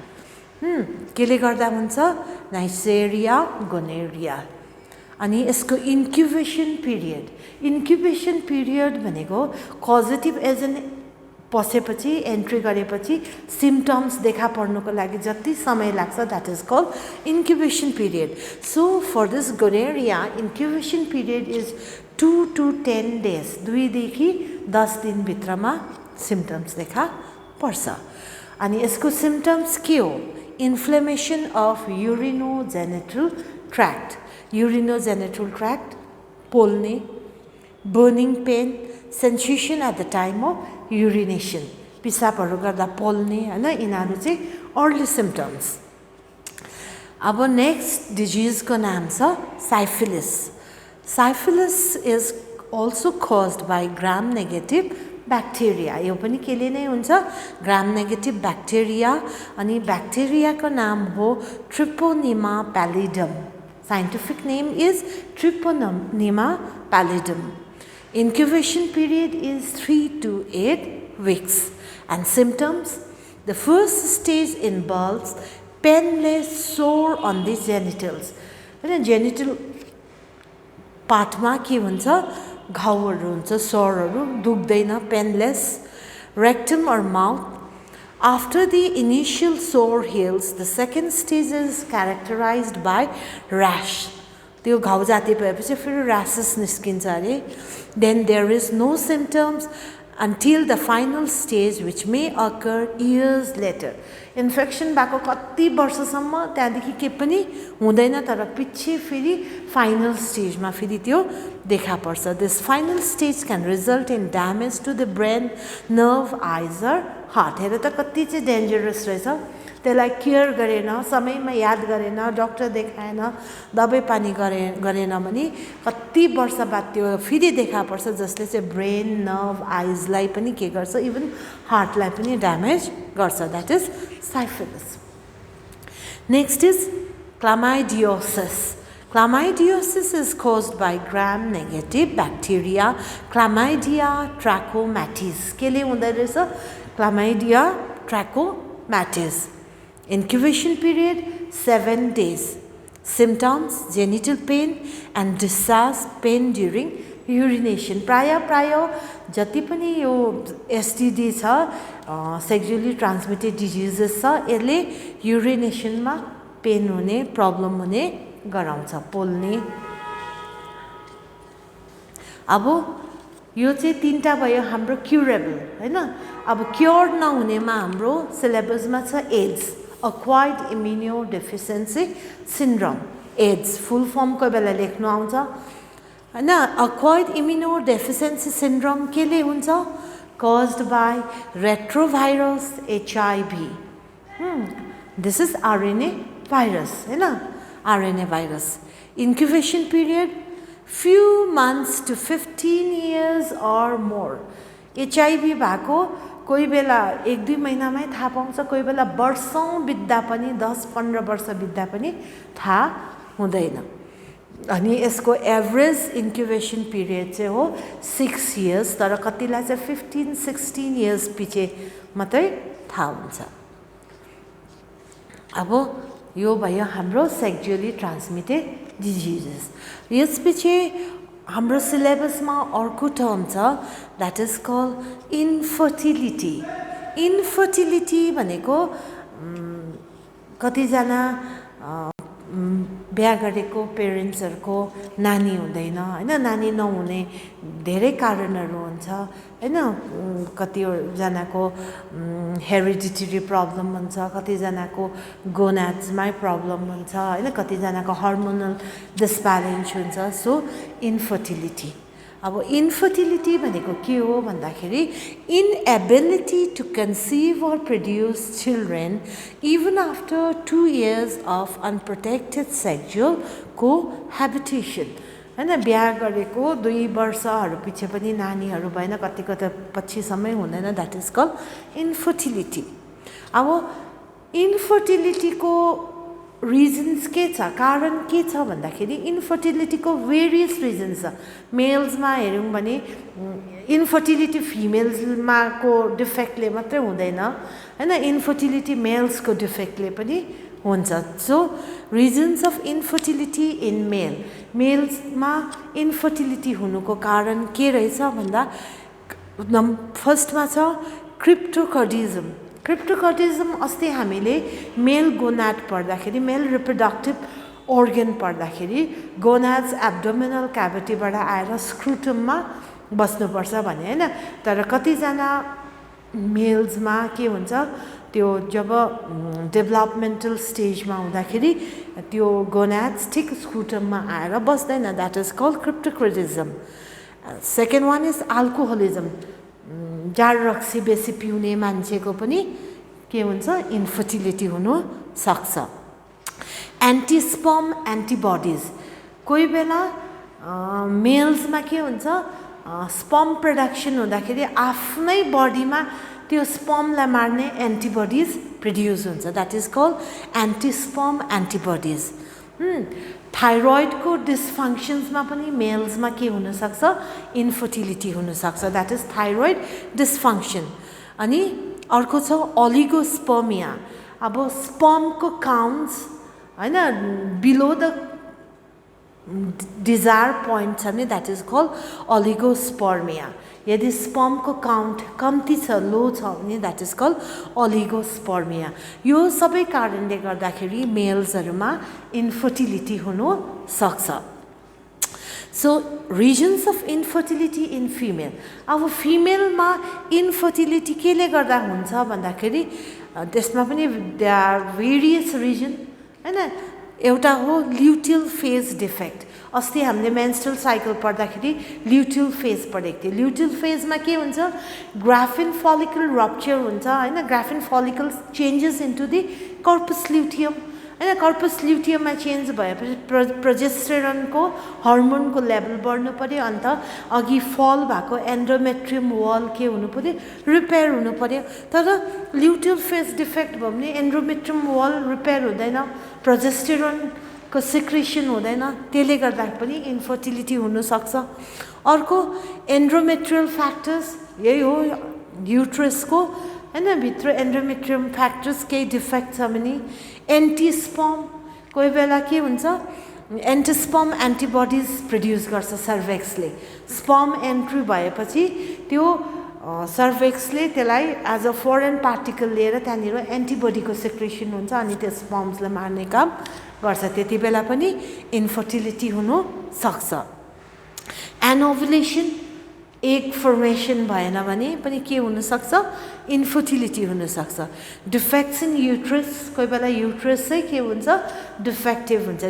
केले गर्दा हुन्छ नाइसेरिया गोनोरिया अनि यसको इन्क्युबेसन पिरियड भनेको पोजिटिभ एजेन्ट पसेपछि एन्ट्री गरेपछि सिम्पटम्स देखा पर्नुको लागि जति समय लाग्छ that is called incubation period so for this gonorrhoea incubation period is 2 to 10 days 2 देखि 10 दिनभित्रमा सिम्पटम्स देखा पर्छ अनि यसको सिम्पटम्स के हो इन्फ्लेमेसन अफ युरिनोजेनिटल ट्र्याक्ट पोल्ने burning pain sensation at the time of urination पिसाबहरू गर्दा पोल्ने हैन यिनीहरू चाहिँ अर्ली सिम्पटम्स अब नेक्स्ट डिजिजको नाम छ syphilis is also caused by gram negative bacteria यो पनि केले नै हुन्छ ग्राम नेगेटिभ ब्याक्टेरिया अनि ब्याक्टेरियाको नाम हो treponema pallidum scientific name is treponema pallidum incubation period is 3 to 8 weeks and symptoms the first stage involves painless sore on the genitals हैन जेनिटल पार्टमा के हुन्छ घाउहरू हुन्छ सोरहरू दुख्दैन painless rectum or mouth after the initial sore heals the second stage is characterized by rash त्यो घाउ जाति भएपछि फेरि र्यासेस निस्किन्छ अरे then there is no symptoms until the final stage which may occur years later infection भएको कति वर्षसम्म त्यहाँदेखि के पनि हुँदैन तर पछि फेरि फाइनल स्टेजमा फेरि त्यो देखा पर्छ this final stage can result in damage to the brain nerve eyes or heart हेर त कति चाहिँ डेन्जरस रहेछ त्यसलाई केयर गरेन समयमा याद गरेन डाक्टर देखाएन दबाई पानी गरेन भने कति वर्ष बाद त्यो फेरि देखा पर्छ जसले चाहिँ ब्रेन नर्भ आइजलाई पनि के गर्छ इभन हार्टलाई पनि ड्यामेज गर्छ that is syphilis next is Chlamydiosis is caused by gram-negative bacteria, Chlamydia trachomatis. केले हुँदो रहेछ Chlamydia trachomatis. Incubation period 7 days. Symptoms genital pain and discharge pain during urination. प्राय जति पनि यो STD छ sexually transmitted diseases छ यसले युरिनेसनमा पेन हुने प्रब्लम हुने गराउँछ पोल्ने अब यो चाहिँ तीनटा भयो हाम्रो क्युरेबल हैन अब क्योर नहुनेमा हाम्रो सिलेबसमा छ AIDS acquired immunodeficiency syndrome AIDS full form कोही बेला लेख्नु आउँछ हैन एक्वायर्ड इम्युनोडेफिसिएन्सी सिन्ड्रोम केले हुन्छ caused by retrovirus HIV this is RNA virus हैन RNA virus incubation period few months to 15 years or more HIV भएको कोही बेला 1-2 महिनामै थाहा पाउँछ कोही बेला वर्षौं बित्दा पनि 10-15 वर्ष बित्दा पनि थाहा हुँदैन अनि यसको एभरेज इन्क्युबेसन पिरियड चाहिँ हो 6 इयर्स तर कतिलाई चाहिँ 15-16 इयर्स पछि मात्रै थाहा हुन्छ अब यो भयो हाम्रो सेक्सुअली ट्रान्समिटेड डिजिजेस यसपछि हाम्रो सिलेबसमा अर्को टर्म छ that is call infertility infertility भनेको कतिजना बिहा गरेको पेरेन्ट्सहरूको नानी हुँदैन हैन नानी नहुने धेरै कारणहरू हुन्छ हैन कतिजनाको हेरिडिटरी प्रब्लम हुन्छ कतिजनाको गोनाड्समै प्रब्लम हुन्छ हैन कतिजनाको हार्मोनल डिसब्यालेन्स हुन्छ सो इन्फर्टिलिटी अब इन्फर्टिलिटी भनेको के हो भन्दाखेरि inability to conceive or produce children even after 2 years of unprotected sexual cohabitation हैन बिहा गरेको 2 वर्षहरू पछि पनि नानीहरू भएन कतिको त पछिसम्मै हुँदैन द्याट इज कल इन्फर्टिलिटी अब इन्फर्टिलिटीको रिजन्स के छ कारण के छ भन्दाखेरि इन्फर्टिलिटीको भेरियस रिजन्स छ मेल्समा हेऱ्यौँ भने इन्फर्टिलिटी फिमेल्समा को डिफेक्टले मात्रै हुँदैन हैन इन्फर्टिलिटी मेल्सको डिफेक्टले पनि हुन्छ so reasons of infertility in मेल्समा इन्फर्टिलिटी हुनुको कारण के रहेछ भन्दा फर्स्टमा छ क्रिप्टोकर्टिजम अस्ति हामीले मेल गोनाड पढ्दाखेरि मेल रिप्रोडक्टिभ organ पढ्दाखेरि गोनाड्स एब्डोमिनल क्याभिटीबाट आएर स्क्रुटममा बस्नुपर्छ भने हैन तर कतिजना मेल्समा के हुन्छ त्यो जब डेभलपमेन्टल स्टेजमा हुँदाखेरि त्यो गोनाड्स ठिक स्क्रुटममा आएर बस्दैन that is called cryptorchidism second one is alcoholism जाड रक्सी बेसी पिउने मान्छेको पनि के हुन्छ इन्फर्टिलिटी हुनु सक्छ एन्टिस्पर्म एन्टिबडिज कोही बेला मेल्समा के हुन्छ स्पर्म प्रोडक्सन हुँदाखेरि आफ्नै बडीमा त्यो स्पर्मलाई मार्ने एन्टिबडिज प्रोड्युस हुन्छ द्याट इज कल्ड एन्टिस्पर्म एन्टिबडिज थाइरोइडको डिसफङ्क्सन्समा पनि मेल्समा के हुनसक्छ इन्फर्टिलिटी हुनसक्छ द्याट इज थाइरोइड डिसफङ्क्सन अनि अर्को छ ओलिगोस्पर्मिया अब स्पर्मको काउन्ट्स हैन बिलो द डिजायर पोइन्ट छ भने द्याट इज कल्ड ओलिगोस्पर्मिया यदि स्पर्मको काउन्ट कम्ती छ लो छ भने द्याट इज कल्ड ओलिगोस्पर्मिया यो सबै कारणले गर्दाखेरि मेल्सहरूमा इन्फर्टिलिटी हुनु सक्छ so reasons of infertility in female अब फिमेलमा इन्फर्टिलिटी केले गर्दा हुन्छ भन्दाखेरि त्यसमा पनि दे आर भेरियस रिजन हैन एउटा हो ल्युटिल फेज डिफेक्ट अस्ति हामीले मेन्स्ट्रुअल साइकल पढ्दाखेरि ल्युटिल फेज पढेको थियो ल्युटिल फेजमा के हुन्छ ग्राफिन फलिकल रप्चर हुन्छ हैन graafian follicle changes into the corpus luteum हैन कर्पस ल्युटियममा चेन्ज भएपछि प्रोजेस्टेरोनको हर्मोनको लेभल बढ्नु पर्यो अन्त अघि फल भएको एन्डोमेट्रियम वाल के हुनु पर्यो रिपेयर हुनु पर्यो तर ल्युटिल फेज डिफेक्ट भयो भने एन्डोमेट्रियम वाल रिपेयर हुँदैन प्रोजेस्टेरोनको सिक्रेसन हुँदैन त्यसले गर्दा पनि इन्फर्टिलिटी हुनसक्छ अर्को एन्डोमेट्रियल फ्याक्टर्स यही हो युट्रसको हैन भित्र एन्डोमेट्रियम फ्याक्टर्स केही डिफेक्ट छ भने एन्टिस्पर्म कोही बेला के हुन्छ एन्टिस्पर्म एन्टिबडिज प्रोड्युस गर्छ सर्भेक्सले स्पर्म एन्ट्री भएपछि त्यो सर्भेक्सले त्यसलाई एज अ फरेन पार्टिकल लिएर त्यहाँनिर एन्टिबडीको सिक्रेसन हुन्छ अनि त्यो स्पर्म्सलाई मार्ने काम गर्छ त्यति बेला पनि इन्फर्टिलिटी हुनु सक्छ एनोभुलेसन एग फर्मेसन भएन भने पनि के हुनसक्छ इन्फर्टिलिटी हुनसक्छ डिफेक्ट्स इन युट्रस कोही बेला युट्रस चाहिँ के हुन्छ डिफेक्टिभ हुन्छ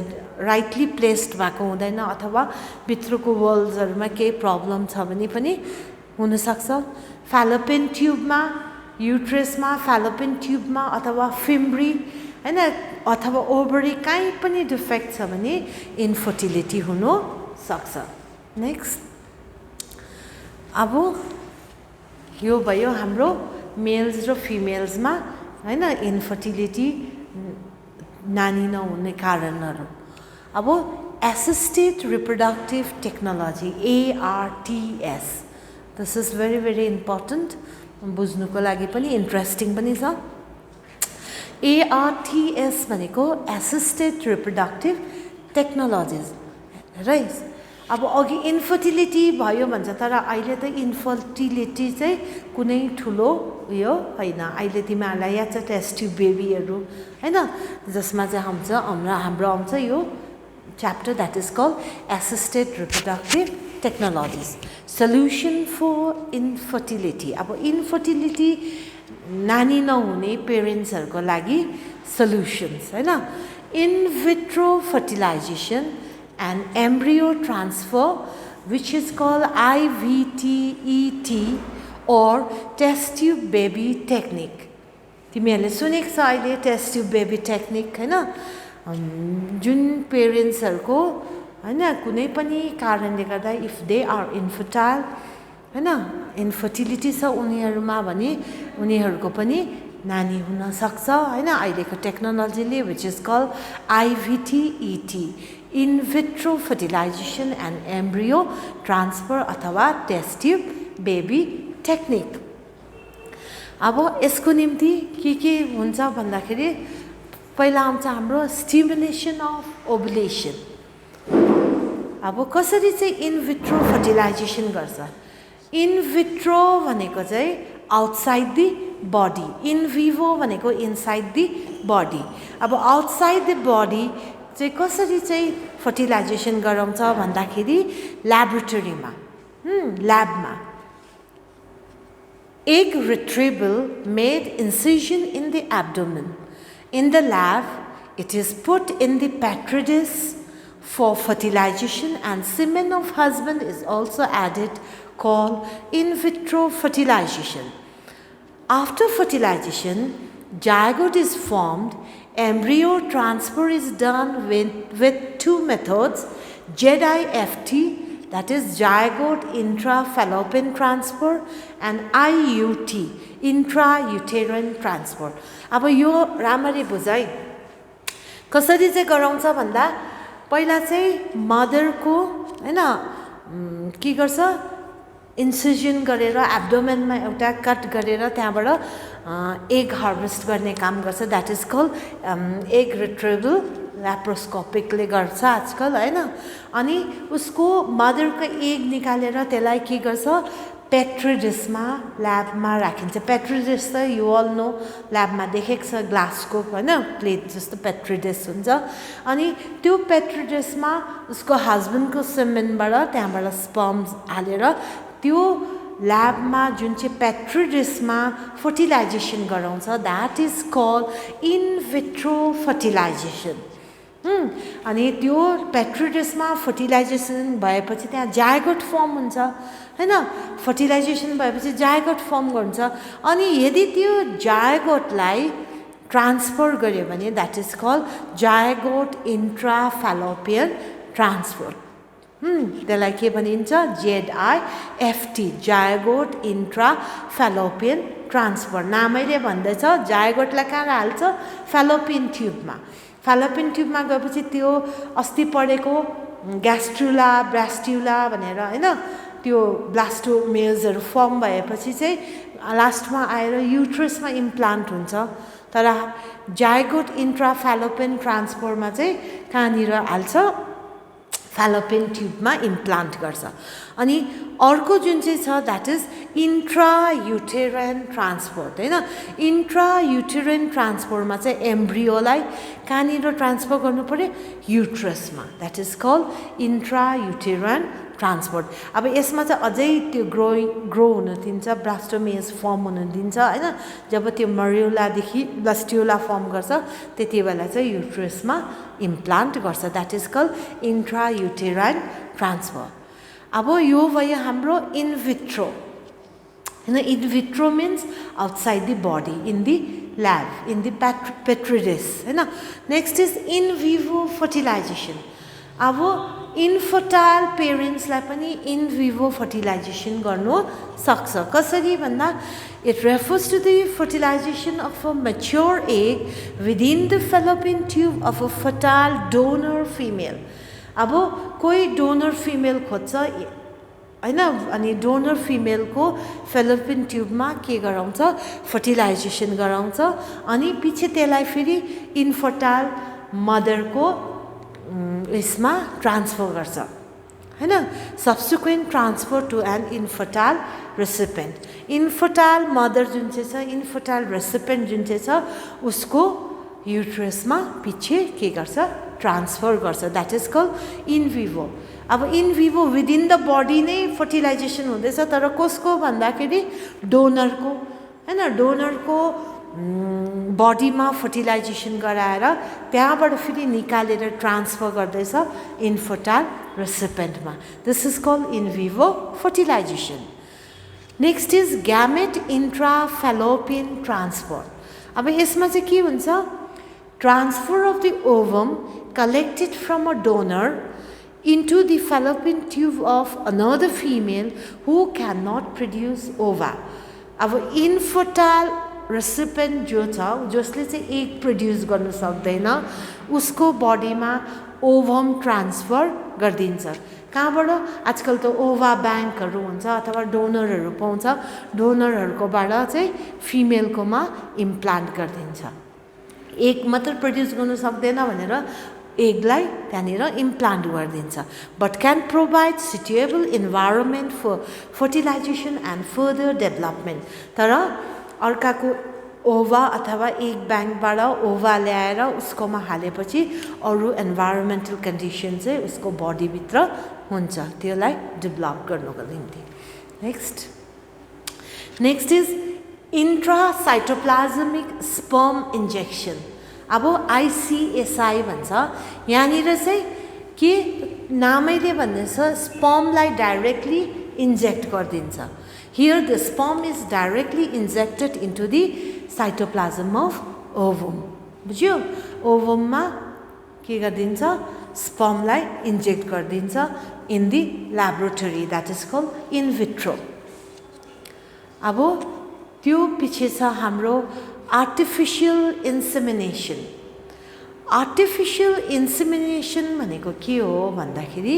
राइटली प्लेस्ड भएको हुँदैन अथवा भित्रको वल्सहरूमा केही प्रब्लम छ भने पनि हुनसक्छ फ्यालोपियन ट्युबमा युट्रसमा फ्यालोपियन ट्युबमा अथवा फिम्ब्री हैन अथवा ओभरी कहीँ पनि डिफेक्ट छ भने इन्फर्टिलिटी हुनु सक्छ नेक्स्ट अब यो भयो हाम्रो मेल्स र फिमेल्समा हैन इन्फर्टिलिटी नानी नहुने कारणहरू अब assisted reproductive technology ARTS this is very very important बुझ्नुको लागि पनि इन्ट्रेस्टिङ पनि छ ARTS भनेको एसिस्टेड रिप्रोडक्टिभ टेक्नोलोजिज राइट अब अघि इन्फर्टिलिटी भयो भन्छ तर अहिले त इन्फर्टिलिटी चाहिँ कुनै ठुलो उयो होइन अहिले तिमीहरूलाई याद छ टेस्ट ट्युब बेबीहरू होइन जसमा चाहिँ हाम्रो आउँछ यो chapter that is call assisted reproductive technologies solution for infertility अब इन्फर्टिलिटी नानी नहुने पेरेन्ट्सहरूको लागि सल्युसन्स होइन in vitro fertilisation and embryo transfer which is called IVTET or test tube baby technique तिमीहरूले सुनेको छ अहिले टेस्ट ट्युब बेबी टेक्निक हैन जुन पेरेन्ट्सहरूको हैन कुनै पनि कारणले गर्दा इफ दे आर इन्फर्टाइल हैन इन्फर्टिलिटी छ उनीहरूमा भने उनीहरूको पनि नानी हुन सक्छ हैन अहिलेको टेक्नोलोजीले which is called IVTET in vitro fertilisation and embryo transfer अथवा टेस्ट ट्युब बेबी टेक्निक अब यसको निम्ति के हुन्छ भन्दाखेरि पहिला आउँछ हाम्रो स्टिमुलेसन अफ ओभुलेसन अब कसरी चाहिँ इन विट्रो फर्टिलाइजेसन गर्छ इन विट्रो भनेको चाहिँ outside the body in vivo भनेको इनसाइड दि बडी अब आउटसाइड द बडी चाहिँ कसरी चाहिँ फर्टिलाइजेसन गराउँछ भन्दाखेरि ल्याबोरेटरीमा ल्याबमा egg retrieval made incision in the abdomen in the lab it is put in the petri dish for fertilization and semen of husband is also added called in vitro fertilization after fertilization zygote is formed embryo transfer is done with two methods ZIFT that is zygote intrafallopian transfer and IUT intrauterine transfer अब यो राम्ररी बुझाइ कसरी चाहिँ गराउँछ भन्दा पहिला चाहिँ मदरको हैन के गर्छ इन्सिजन गरेर एब्डोमेनमा एउटा कट गरेर त्यहाँबाट एग हार्भेस्ट गर्ने काम गर्छ that is call egg retrieval ल्याप्रोस्कोपिकले गर्छ आजकल हैन अनि उसको मदरको एग निकालेर त्यसलाई के गर्छ पेट्री डिशमा ल्याबमा राखिन्छ पेट्री डिश त यु अल नो ल्याबमा देखेको छ ग्लासको हैन प्लेट जस्तो पेट्री डिश हुन्छ अनि त्यो पेट्री डिशमा उसको हस्बेन्डको सेमेनबाट त्यहाँबाट स्पर्म्स हालेर त्यो ल्याबमा जुन चाहिँ पेट्री डिशमा फर्टिलाइजेसन गराउँछ that is call in vitro fertilisation अनि त्यो पेट्री डिशमा फर्टिलाइजेसन भएपछि त्यहाँ जायगोट फर्म हुन्छ हैन फर्टिलाइजेसन भएपछि जायगोट फर्म गर्छ अनि यदि त्यो जायगोटलाई ट्रान्सफर गर्यो भने that is call zygote intrafallopian transfer त्यसलाई के भनिन्छ ZIFT जायगोट इन्ट्राफेलोपियन ट्रान्सफर नामैले भन्दैछ जायगोटलाई कहाँ हाल्छ फेलोपियन ट्युबमा फेलोपियन ट्युबमा गएपछि त्यो अस्ति पढेको ग्यास्ट्रुला ब्रास्ट्युला भनेर हैन त्यो ब्लास्टोमेयर्सहरू फर्म भएपछि चाहिँ लास्टमा आएर युट्रसमा इम्प्लान्ट हुन्छ तर जायगोट इन्ट्राफेलोपियन ट्रान्सफरमा चाहिँ कहाँनिर हाल्छ फेलोपियन ट्युबमा इम्प्लान्ट गर्छ अनि अर्को जुन चाहिँ छ द्याट इज इन्ट्रायुटेराइन ट्रान्सफर हैन इन्ट्रायुटेराइन ट्रान्सफरमा चाहिँ एम्ब्रियोलाई कहाँनिर ट्रान्सफर गर्नु पर्यो युट्रसमा that is call intrauterine transfer अब यसमा चाहिँ अझै त्यो ग्रो हुन दिन्छ ब्लास्टोमेयस फर्म हुन दिन्छ हैन जब त्यो मरियोलादेखि ब्लास्ट्युला फर्म गर्छ त्यति बेला चाहिँ युट्रसमा इम्प्लान्ट गर्छ that is call intrauterine transfer अब यो भयो हाम्रो इन विट्रो हैन in vitro means outside the body in the lab in the petri dish हैन next is in vivo fertilization अब इन्फर्टाइल पेरेन्ट्सलाई पनि इन विभो फर्टिलाइजेसन गर्नु सक्छ कसरी भन्दा it refers to the fertilization of a mature egg within the fallopian tube of a fertile donor female अब कोही डोनर फिमेल खोज्छ हैन अनि डोनर फिमेलको फेलोपियन ट्युबमा के गराउँछ फर्टिलाइजेसन गराउँछ अनि पछि त्यसलाई फेरि इन्फर्टाइल मदरको यसमा ट्रान्सफर गर्छ हैन subsequent transfer to an infertile recipient infertile mother जुन चाहिँ छ इन्फर्टाइल रेसिपिएन्ट जुन चाहिँ छ उसको युट्रसमा पछि के गर्छ ट्रान्सफर गर्छ that is called in vivo अब in vivo within the body नै फर्टिलाइजेसन हुँदैछ तर कसको भन्दाखेरि डोनरको हैन डोनरको बडीमा फर्टिलाइजेसन गराएर त्यहाँबाट फेरि निकालेर ट्रान्सफर गर्दैछ इन्फर्टाइल रेसिपिएन्टमा this is called in vivo fertilization next is gamete intrafallopian transfer अब यसमा चाहिँ के हुन्छ transfer of the ovum collected from a donor into the fallopian tube of another female who cannot produce ova. अब infertile recipient जो छ जसले चाहिँ egg produce गर्न सक्दैन उसको बडीमा ओभम ट्रान्सफर गरिदिन्छ कहाँबाट आजकल त ओभा ब्याङ्कहरू हुन्छ अथवा डोनरहरू पाउँछ डोनरहरूकोबाट चाहिँ फिमेलकोमा इम्प्लान्ट गरिदिन्छ एक मात्र प्रड्युस गर्न सक्दैन भनेर एगलाई त्यहाँनिर इम्प्लान्ट गरिदिन्छ but can provide suitable environment for fertilisation and further development तर अर्काको ओभा अथवा एग ब्याङ्कबाट ओभा ल्याएर उसकोमा हालेपछि अरू इन्भाइरोमेन्टल कन्डिसन चाहिँ उसको बडीभित्र हुन्छ त्यसलाई डेभलप गर्नको निम्ति next is intracytoplasmic sperm injection अब आइसिएसआई भन्छ यहाँनिर चाहिँ के नामैले भन्दैछ स्पर्मलाई डाइरेक्टली इन्जेक्ट गरिदिन्छ here the sperm is directly injected into the cytoplasm of ovum बुझ्यो ओभममा के गरिदिन्छ स्पर्मलाई इन्जेक्ट गरिदिन्छ in the laboratory that is called in vitro अब त्यो पछि छ हाम्रो आर्टिफिसियल इन्सेमिनेसन आर्टिफिसियल इन्सेमिनेसन भनेको के हो भन्दाखेरि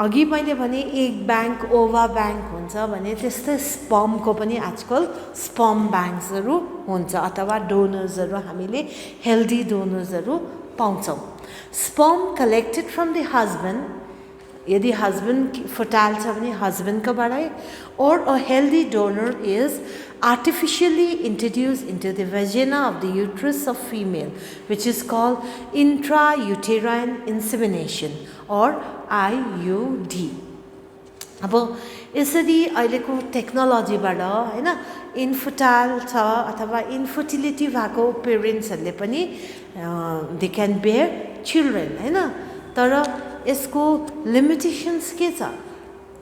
अघि मैले भने एग ब्याङ्क ओभा ब्याङ्क हुन्छ भने त्यस्तै स्पर्मको पनि आजकल स्पर्म ब्याङ्क्सहरू हुन्छ अथवा डोनर्सहरू हामीले हेल्दी डोनर्सहरू पाउँछौँ sperm collected from the husband यदि हस्बेन्ड फर्टाइल छ भने हस्बेन्डकोबाटै or a healthy donor is artificially introduced into the vagina of the uterus of female which is called intrauterine insemination or IUD अब यसरी अहिलेको टेक्नोलोजीबाट हैन इन्फर्टाइल छ अथवा इन्फर्टिलिटी भएको पेरेन्ट्सहरूले पनि दे क्यान बेयर चिल्ड्रेन हैन तर यसको लिमिटेसन्स के छ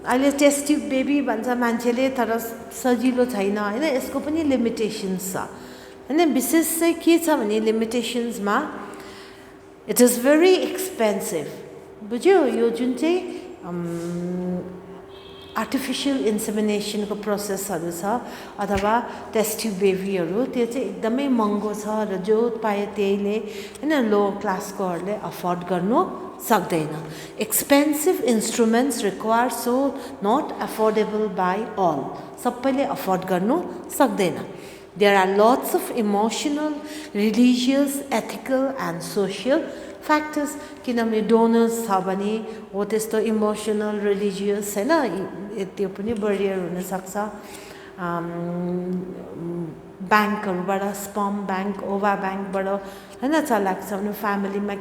अहिले टेस्ट ट्युब बेबी भन्छ मान्छेले तर सजिलो छैन हैन यसको पनि लिमिटेसन्स छ हैन विशेष चाहिँ के छ भने लिमिटेसन्समा इट इज भेरी एक्सपेन्सिभ बुझ्यो यो जुन चाहिँ आर्टिफिसियल इन्सेमिनेसनको प्रोसेसहरू छ अथवा टेस्ट ट्युब बेबीहरू त्यो चाहिँ एकदमै महँगो छ र जो पाए त्यहीले हैन लो क्लासकोहरूले अफोर्ड गर्नु सक्दैन expensive instruments require so not affordable by all सबैले अफोर्ड गर्नु सक्दैन there are lots of emotional religious ethical and social factors किनभने डोनर्स छ भने हो त्यस्तो इमोसनल रिलिजियस हैन त्यो पनि बरियर हुनसक्छ ब्याङ्कहरूबाट स्पर्म ब्याङ्क ओभा ब्याङ्कबाट हैन चलाएको छ भने फ्यामिलीमा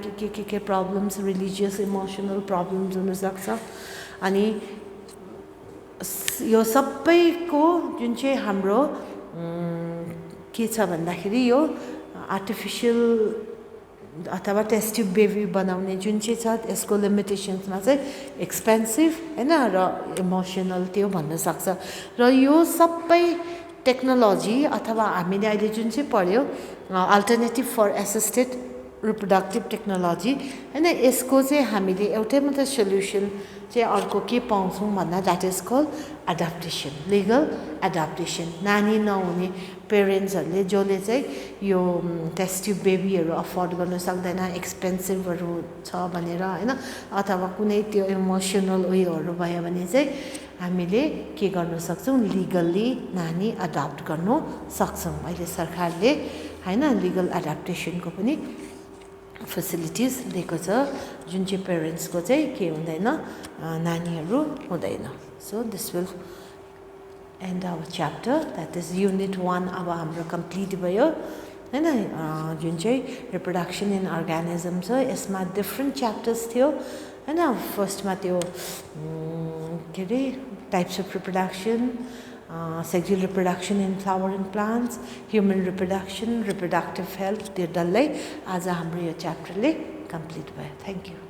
के प्रब्लम्स रिलिजियस इमोसनल प्रब्लम्स हुनसक्छ अनि यो सबैको जुन चाहिँ हाम्रो के छ भन्दाखेरि यो आर्टिफिसियल अथवा टेस्ट ट्युब बेबी बनाउने जुन चाहिँ छ यसको लिमिटेसन्समा चाहिँ एक्सपेन्सिभ हैन र इमोसनल त्यो भन्न सक्छ र यो सबै टेक्नोलोजी अथवा हामीले अहिले जुन चाहिँ पढ्यो alternative for assisted reproductive technology हैन यसको चाहिँ हामीले एउटै मात्र सोल्युसन चाहिँ अर्को के पाउँछौँ भन्दा that is called adaptation legal adaptation नानी नहुने पेरेन्ट्सहरूले जसले चाहिँ यो टेस्ट ट्युब बेबीहरू अफोर्ड गर्न सक्दैन एक्सपेन्सिभहरू छ भनेर हैन अथवा कुनै त्यो इमोसनल उयोहरू भयो भने चाहिँ हामीले के गर्न सक्छौँ लिगल्ली नानी एडप्ट गर्नु सक्छौँ अहिले सरकारले हैन लिगल एडाप्टेसनको पनि फेसिलिटिज दिएको छ जुन चाहिँ पेरेन्ट्सको चाहिँ के हुँदैन नानीहरू हुँदैन so this will end our chapter that is unit 1 अब हाम्रो कम्प्लिट भयो हैन जुन चाहिँ रिप्रोडक्सन इन अर्गानिजम छ यसमा डिफ्रेन्ट च्याप्टर्स थियो हैन फर्स्टमा त्यो के अरे types of reproduction sexual reproduction in flowering plants, human reproduction, reproductive health, त्यो डल्लै आज हाम्रो यो च्याप्टरले कम्प्लिट भयो थ्यांक यू